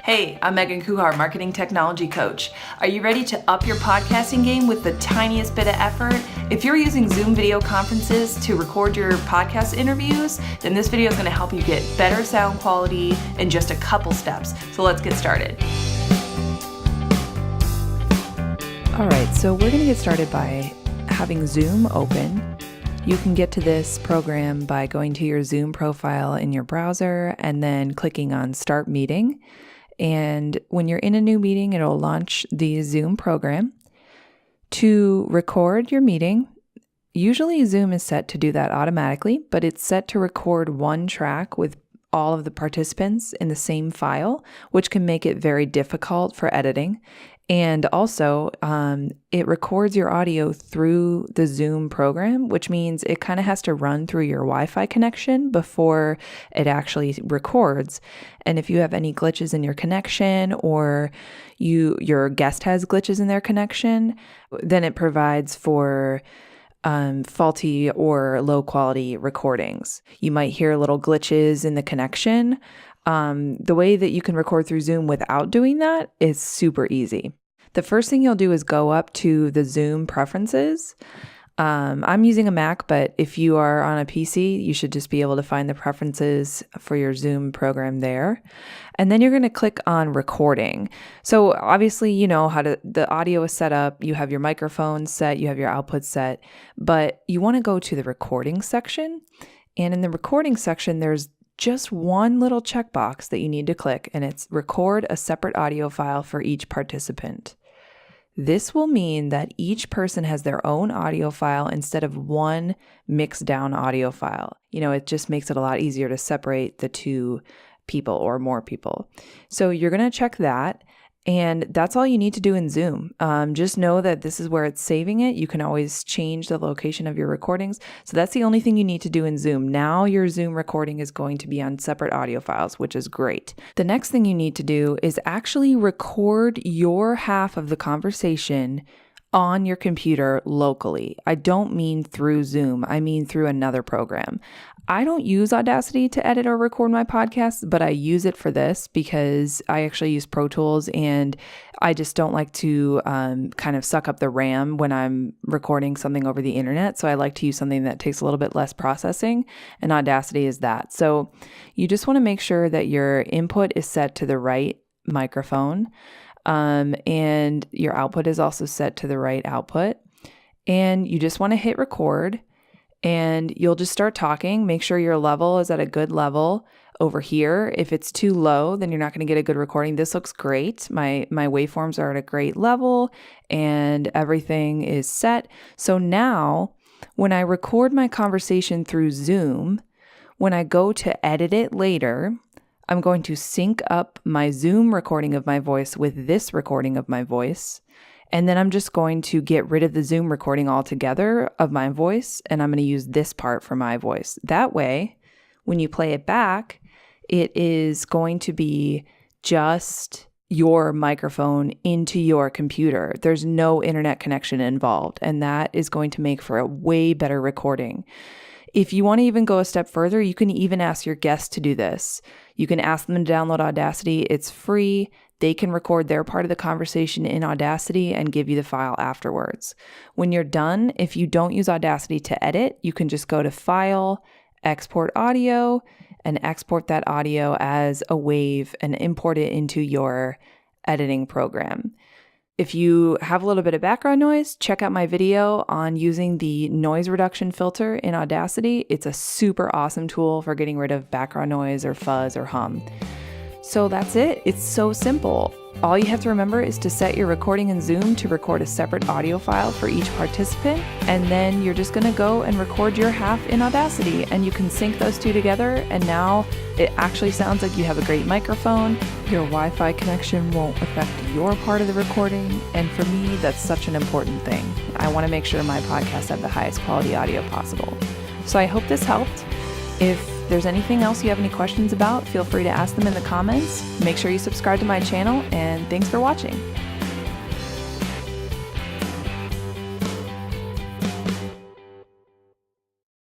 Hey, I'm Megan Kuhar, Marketing Technology Coach. Are you ready to up your podcasting game with the tiniest bit of effort? If you're using Zoom video conferences to record your podcast interviews, then this video is going to help you get better sound quality in just a couple steps. So let's get started. All right, so we're going to get started by having Zoom open. You can get to this program by going to your Zoom profile in your browser and then clicking on Start Meeting. And when you're in a new meeting, it'll launch the Zoom program. To record your meeting, usually Zoom is set to do that automatically, but it's set to record one track with all of the participants in the same file, which can make it very difficult for editing. And also, it records your audio through the Zoom program, which means it kind of has to run through your Wi-Fi connection before it actually records. And if you have any glitches in your connection or your guest has glitches in their connection, then it provides for faulty or low quality recordings. You might hear little glitches in the connection. The way that you can record through Zoom without doing that is super easy. The first thing you'll do is go up to the Zoom preferences. I'm using a Mac, but if you are on a PC, you should just be able to find the preferences for your Zoom program there. And then you're going to click on recording. So obviously, you know how the audio is set up. You have your microphone set, you have your output set, but you want to go to the recording section. And in the recording section, there's just one little checkbox that you need to click, and it's record a separate audio file for each participant. This will mean that each person has their own audio file instead of one mixed down audio file. You know, it just makes it a lot easier to separate the two people or more people. So you're going to check that. And that's all you need to do in Zoom. Just know that this is where it's saving it. You can always change the location of your recordings. So that's the only thing you need to do in Zoom. Now your Zoom recording is going to be on separate audio files, which is great. The next thing you need to do is actually record your half of the conversation on your computer locally. I don't mean through Zoom. I mean through another program. I don't use Audacity to edit or record my podcasts, but I use it for this because I actually use Pro Tools and I just don't like to kind of suck up the RAM when I'm recording something over the internet. So I like to use something that takes a little bit less processing, and Audacity is that. So you just want to make sure that your input is set to the right microphone. And your output is also set to the right output. And you just want to hit record and you'll just start talking. Make sure your level is at a good level over here. If it's too low, then you're not going to get a good recording. This looks great. My waveforms are at a great level and everything is set. So now when I record my conversation through Zoom, when I go to edit it later, I'm going to sync up my Zoom recording of my voice with this recording of my voice. And then I'm just going to get rid of the Zoom recording altogether of my voice. And I'm going to use this part for my voice. That way, when you play it back, it is going to be just your microphone into your computer. There's no internet connection involved. And that is going to make for a way better recording. If you want to even go a step further, you can even ask your guests to do this. You can ask them to download Audacity. It's free. They can record their part of the conversation in Audacity and give you the file afterwards. When you're done, if you don't use Audacity to edit, you can just go to File, Export Audio, and export that audio as a wave and import it into your editing program. If you have a little bit of background noise, check out my video on using the noise reduction filter in Audacity. It's a super awesome tool for getting rid of background noise or fuzz or hum. So that's it. It's so simple. All you have to remember is to set your recording in Zoom to record a separate audio file for each participant, and then you're just going to go and record your half in Audacity, and you can sync those two together, and now it actually sounds like you have a great microphone. Your Wi-Fi connection won't affect your part of the recording, and for me, that's such an important thing. I want to make sure my podcasts have the highest quality audio possible. So I hope this helped. If there's anything else you have any questions about, feel free to ask them in the comments. Make sure you subscribe to my channel, and thanks for watching.